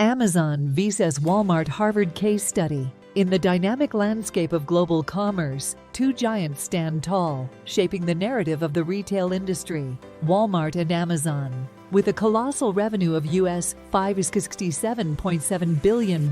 Amazon vs. Walmart Harvard case study. In the dynamic landscape of global commerce, two giants stand tall, shaping the narrative of the retail industry: Walmart and Amazon. With a colossal revenue of US $567.7 billion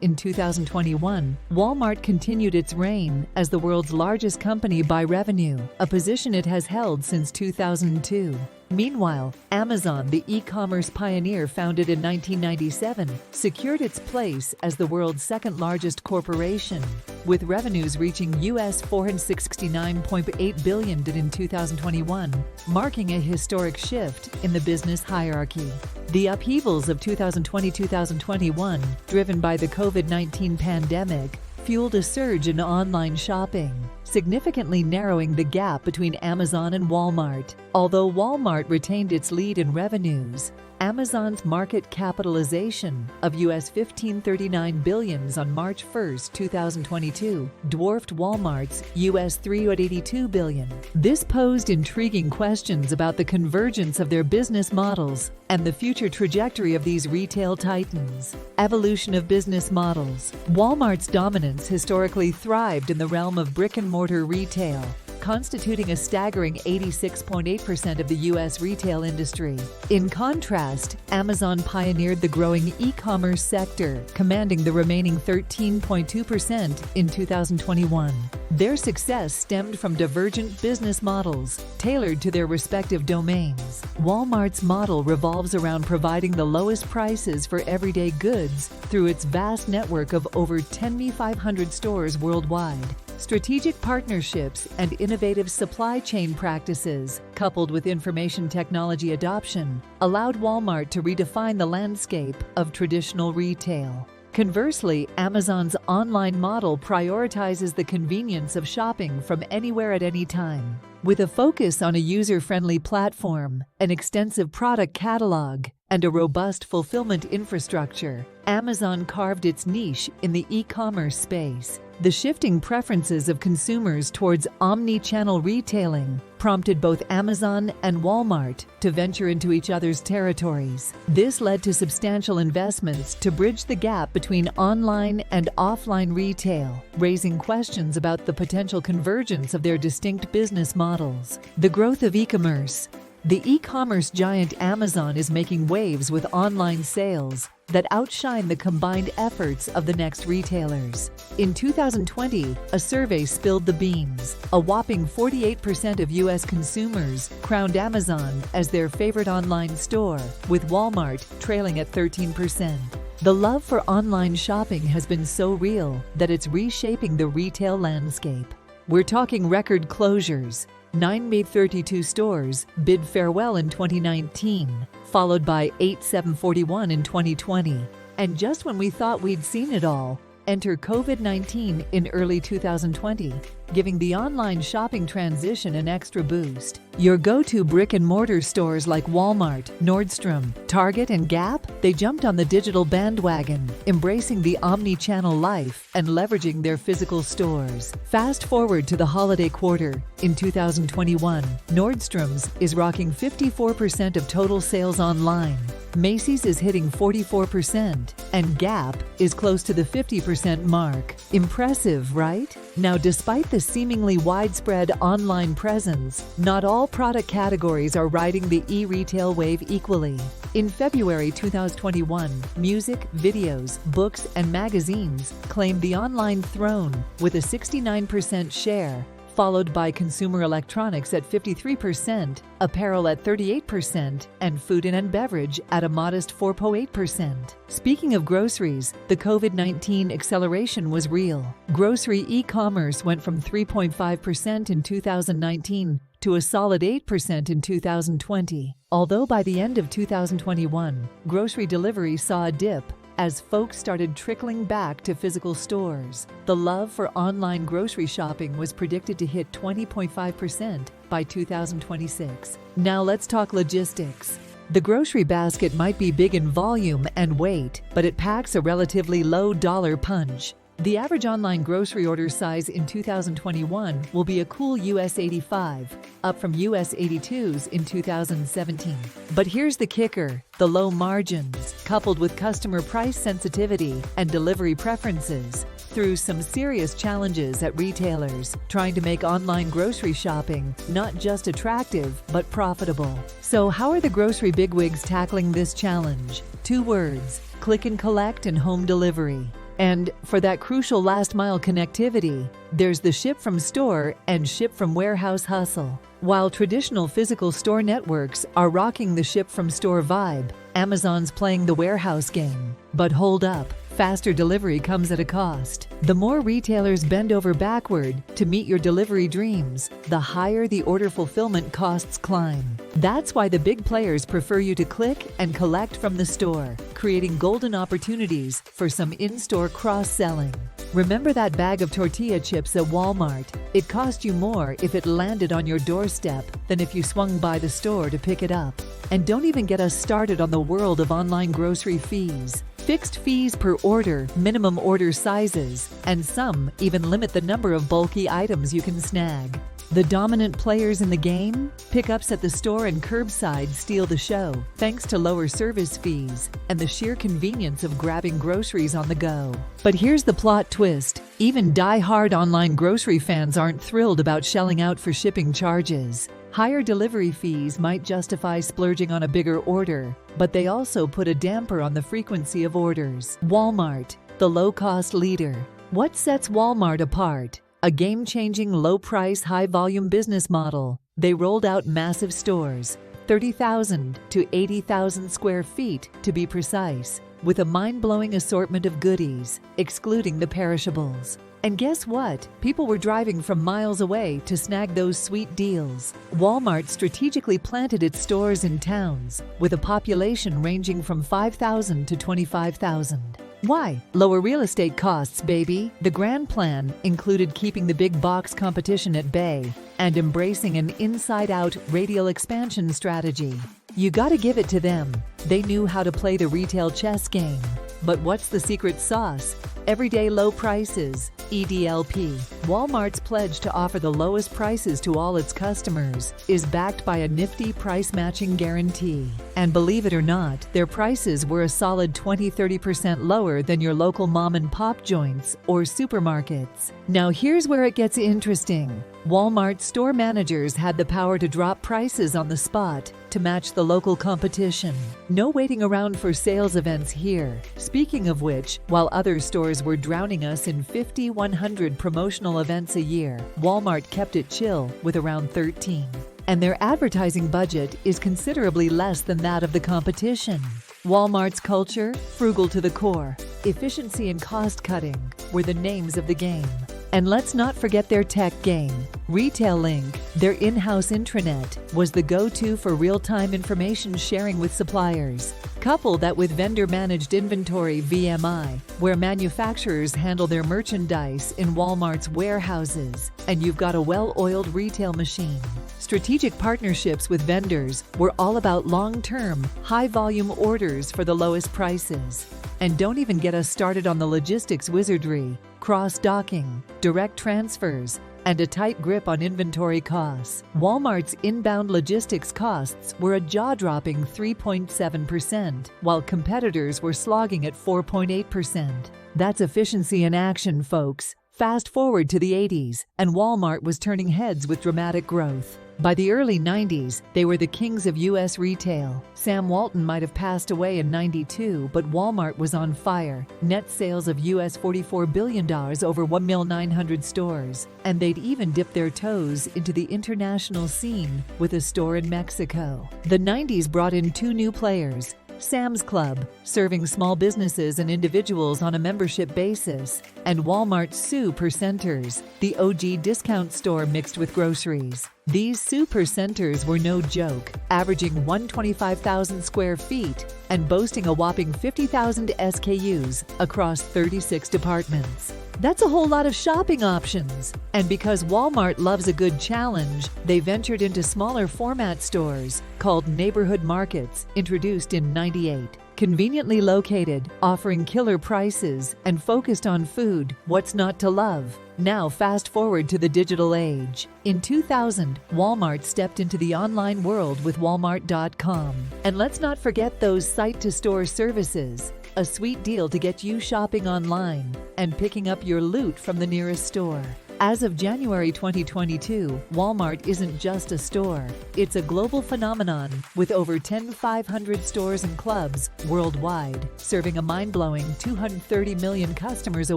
in 2021, Walmart continued its reign as the world's largest company by revenue, a position it has held since 2002. Meanwhile, Amazon, the e-commerce pioneer founded in 1997, secured its place as the world's second-largest corporation, with revenues reaching US $469.8 billion in 2021, marking a historic shift in the business hierarchy. The upheavals of 2020-2021, driven by the COVID-19 pandemic, fueled a surge in online shopping, significantly narrowing the gap between Amazon and Walmart. Although Walmart retained its lead in revenues, Amazon's market capitalization of US $1539 billion on March 1, 2022, dwarfed Walmart's US $382 billion. This posed intriguing questions about the convergence of their business models and the future trajectory of these retail titans. Evolution of business models. Walmart's dominance historically thrived in the realm of brick-and-mortar retail, constituting a staggering 86.8% of the U.S. retail industry. In contrast, Amazon pioneered the growing e-commerce sector, commanding the remaining 13.2% in 2021. Their success stemmed from divergent business models, tailored to their respective domains. Walmart's model revolves around providing the lowest prices for everyday goods through its vast network of over 10,500 stores worldwide. Strategic partnerships and innovative supply chain practices, coupled with information technology adoption, allowed Walmart to redefine the landscape of traditional retail. Conversely, Amazon's online model prioritizes the convenience of shopping from anywhere at any time. With a focus on a user-friendly platform, an extensive product catalog, and a robust fulfillment infrastructure, Amazon carved its niche in the e-commerce space. The shifting preferences of consumers towards omni-channel retailing prompted both Amazon and Walmart to venture into each other's territories. This led to substantial investments to bridge the gap between online and offline retail, raising questions about the potential convergence of their distinct business models. The growth of e-commerce. The e-commerce giant Amazon is making waves with online sales that outshine the combined efforts of the next retailers. In 2020, a survey spilled the beans. A whopping 48% of U.S. consumers crowned Amazon as their favorite online store, with Walmart trailing at 13%. The love for online shopping has been so real that it's reshaping the retail landscape. We're talking record closures. 9 May 32 stores bid farewell in 2019, followed by 8,741 in 2020. And just when we thought we'd seen it all, enter COVID-19 in early 2020, giving the online shopping transition an extra boost. Your go-to brick-and-mortar stores like Walmart, Nordstrom, Target, and Gap, they jumped on the digital bandwagon, embracing the omni-channel life and leveraging their physical stores. Fast forward to the holiday quarter. In 2021, Nordstrom's is rocking 54% of total sales online. Macy's is hitting 44%, and Gap is close to the 50% mark. Impressive, right? Now, despite the seemingly widespread online presence, not all product categories are riding the e-retail wave equally. In February 2021, music, videos, books, and magazines claimed the online throne with a 69% share, followed by consumer electronics at 53%, apparel at 38%, and food and beverage at a modest 4.8%. Speaking of groceries, the COVID-19 acceleration was real. Grocery e-commerce went from 3.5% in 2019 to a solid 8% in 2020. Although by the end of 2021, grocery delivery saw a dip, as folks started trickling back to physical stores. The love for online grocery shopping was predicted to hit 20.5% by 2026. Now let's talk logistics. The grocery basket might be big in volume and weight, but it packs a relatively low dollar punch. The average online grocery order size in 2021 will be a cool US 85, up from US 82s in 2017. But here's the kicker: the low margins, coupled with customer price sensitivity and delivery preferences, threw some serious challenges at retailers trying to make online grocery shopping not just attractive, but profitable. So how are the grocery bigwigs tackling this challenge? 2 words: click and collect and home delivery. And for that crucial last-mile connectivity, there's the ship from store and ship from warehouse hustle. While traditional physical store networks are rocking the ship from store vibe, Amazon's playing the warehouse game. But hold up, faster delivery comes at a cost. The more retailers bend over backward to meet your delivery dreams, the higher the order fulfillment costs climb. That's why the big players prefer you to click and collect from the store, creating golden opportunities for some in-store cross-selling. Remember that bag of tortilla chips at Walmart? It cost you more if it landed on your doorstep than if you swung by the store to pick it up. And don't even get us started on the world of online grocery fees. Fixed fees per order, minimum order sizes, and some even limit the number of bulky items you can snag. The dominant players in the game? Pickups at the store and curbside steal the show, thanks to lower service fees and the sheer convenience of grabbing groceries on the go. But here's the plot twist: even die-hard online grocery fans aren't thrilled about shelling out for shipping charges. Higher delivery fees might justify splurging on a bigger order, but they also put a damper on the frequency of orders. Walmart, the low-cost leader. What sets Walmart apart? A game-changing low-price, high-volume business model. They rolled out massive stores, 30,000 to 80,000 square feet to be precise, with a mind-blowing assortment of goodies, excluding the perishables. And guess what? People were driving from miles away to snag those sweet deals. Walmart strategically planted its stores in towns with a population ranging from 5,000 to 25,000. Why? Lower real estate costs, baby. The grand plan included keeping the big box competition at bay and embracing an inside-out radial expansion strategy. You gotta give it to them. They knew how to play the retail chess game. But what's the secret sauce? Everyday low prices, EDLP. Walmart's pledge to offer the lowest prices to all its customers is backed by a nifty price-matching guarantee. And believe it or not, their prices were a solid 20–30% lower than your local mom-and-pop joints or supermarkets. Now here's where it gets interesting. Walmart store managers had the power to drop prices on the spot to match the local competition. No waiting around for sales events here. Speaking of which, while other stores were drowning us in 50–100 promotional events a year, Walmart kept it chill with around 13. And their advertising budget is considerably less than that of the competition. Walmart's culture, frugal to the core. Efficiency and cost cutting were the names of the game. And let's not forget their tech game. Retail Link, their in-house intranet, was the go-to for real-time information sharing with suppliers. Couple that with vendor-managed inventory (VMI), where manufacturers handle their merchandise in Walmart's warehouses, and you've got a well-oiled retail machine. Strategic partnerships with vendors were all about long-term, high-volume orders for the lowest prices. And don't even get us started on the logistics wizardry, cross-docking, direct transfers, and a tight grip on inventory costs. Walmart's inbound logistics costs were a jaw-dropping 3.7%, while competitors were slogging at 4.8%. That's efficiency in action, folks. Fast forward to the 80s, and Walmart was turning heads with dramatic growth. By the early 90s, they were the kings of U.S. retail. Sam Walton might have passed away in '92, but Walmart was on fire. Net sales of U.S. $44 billion over 1,900,000 stores. And they'd even dipped their toes into the international scene with a store in Mexico. The 90s brought in 2 new players. Sam's Club, serving small businesses and individuals on a membership basis, and Walmart's Super Centers, the OG discount store mixed with groceries. These Super Centers were no joke, averaging 125,000 square feet and boasting a whopping 50,000 SKUs across 36 departments. That's a whole lot of shopping options. And because Walmart loves a good challenge, they ventured into smaller format stores called neighborhood markets, introduced in '98. Conveniently located, offering killer prices, and focused on food, what's not to love? Now fast forward to the digital age. In 2000, Walmart stepped into the online world with Walmart.com. And let's not forget those site-to-store services. A sweet deal to get you shopping online and picking up your loot from the nearest store. As of January 2022, Walmart isn't just a store. It's a global phenomenon with over 10,500 stores and clubs worldwide, serving a mind-blowing 230 million customers a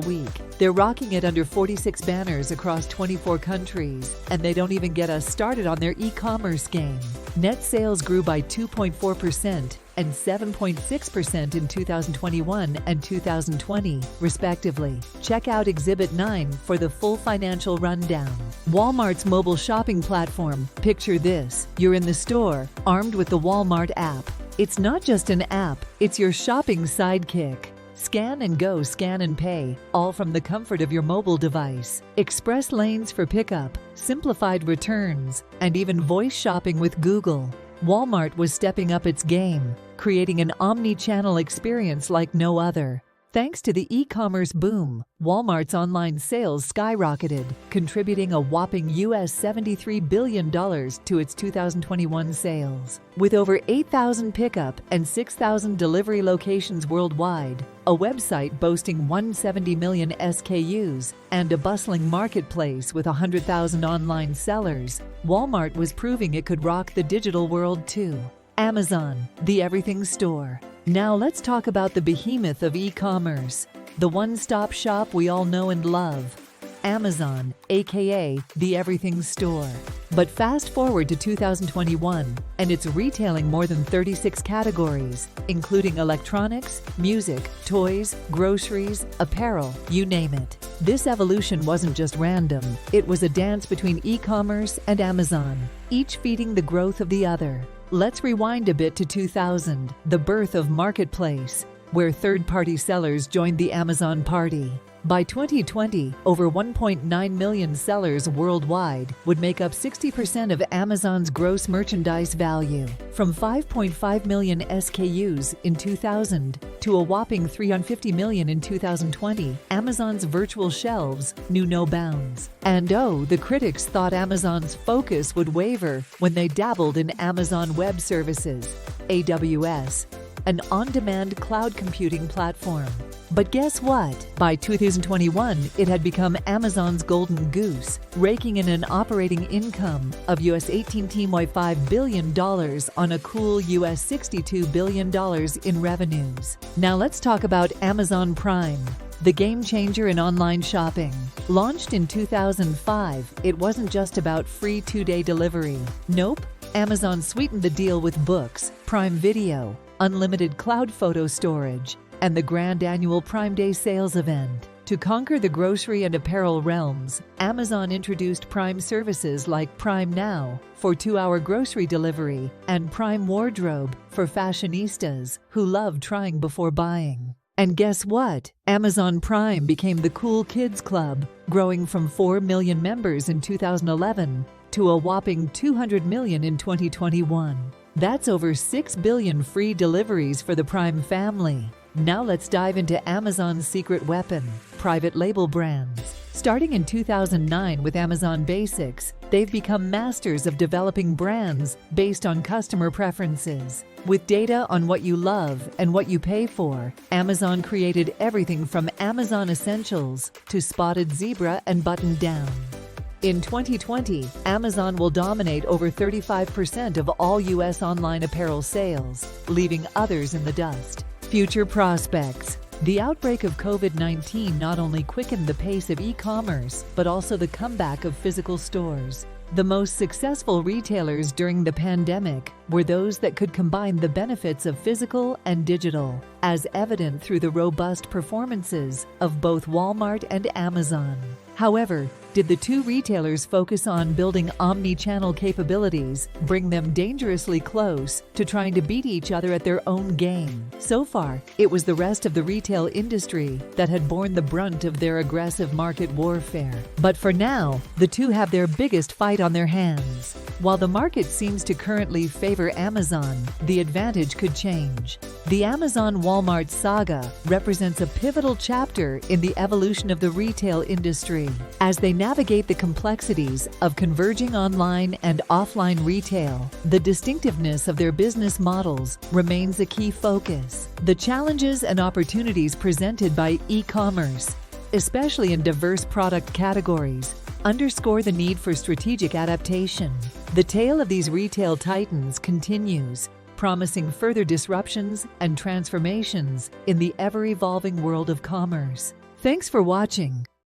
week. They're rocking it under 46 banners across 24 countries, and they don't even get us started on their e-commerce game. Net sales grew by 2.4% and 7.6% in 2021 and 2020, respectively. Check out Exhibit 9 for the full financial rundown. Walmart's mobile shopping platform. Picture this. You're in the store, armed with the Walmart app. It's not just an app, it's your shopping sidekick. Scan and go, scan and pay, all from the comfort of your mobile device. Express lanes for pickup, simplified returns, and even voice shopping with Google. Walmart was stepping up its game, creating an omni-channel experience like no other. Thanks to the e-commerce boom, Walmart's online sales skyrocketed, contributing a whopping US $73 billion to its 2021 sales. With over 8,000 pickup and 6,000 delivery locations worldwide, a website boasting 170 million SKUs, and a bustling marketplace with 100,000 online sellers, Walmart was proving it could rock the digital world too. Amazon, the everything store. Now let's talk about the behemoth of e-commerce, the one-stop shop we all know and love. Amazon, aka the everything store. But fast forward to 2021, and it's retailing more than 36 categories, including electronics, music, toys, groceries, apparel, you name it. This evolution wasn't just random, it was a dance between e-commerce and Amazon, each feeding the growth of the other. Let's rewind a bit to 2000, the birth of Marketplace, where third-party sellers joined the Amazon party. By 2020, over 1.9 million sellers worldwide would make up 60% of Amazon's gross merchandise value. From 5.5 million SKUs in 2000 to a whopping 350 million in 2020, Amazon's virtual shelves knew no bounds. And oh, the critics thought Amazon's focus would waver when they dabbled in Amazon Web Services, AWS, an on-demand cloud computing platform. But guess what? By 2021, it had become Amazon's golden goose, raking in an operating income of US $18.5 billion on a cool US $62 billion in revenues. Now let's talk about Amazon Prime, the game changer in online shopping. Launched in 2005, it wasn't just about free 2-day delivery. Nope, Amazon sweetened the deal with books, Prime Video, unlimited cloud photo storage, and the grand annual Prime Day sales event. To conquer the grocery and apparel realms, Amazon introduced Prime services like Prime Now for 2-hour grocery delivery and Prime Wardrobe for fashionistas who love trying before buying. And guess what? Amazon Prime became the cool kids club, growing from 4 million members in 2011 to a whopping 200 million in 2021. That's over 6 billion free deliveries for the Prime family. Now let's dive into Amazon's secret weapon, private label brands. Starting in 2009 with Amazon Basics, they've become masters of developing brands based on customer preferences. With data on what you love and what you pay for, Amazon created everything from Amazon Essentials to Spotted Zebra and Button Down. In 2020, Amazon will dominate over 35% of all U.S. online apparel sales, leaving others in the dust. Future prospects. The outbreak of COVID-19 not only quickened the pace of e-commerce, but also the comeback of physical stores. The most successful retailers during the pandemic were those that could combine the benefits of physical and digital, as evident through the robust performances of both Walmart and Amazon. However, Did the two retailers focus on building omni-channel capabilities, bring them dangerously close to trying to beat each other at their own game? So far, it was the rest of the retail industry that had borne the brunt of their aggressive market warfare. But for now, the two have their biggest fight on their hands. While the market seems to currently favor Amazon, the advantage could change. The Amazon-Walmart saga represents a pivotal chapter in the evolution of the retail industry. As they navigate the complexities of converging online and offline retail, the distinctiveness of their business models remains a key focus. The challenges and opportunities presented by e-commerce, especially in diverse product categories, underscore the need for strategic adaptation. The tale of these retail titans continues, promising further disruptions and transformations in the ever-evolving world of commerce. Thanks for watching.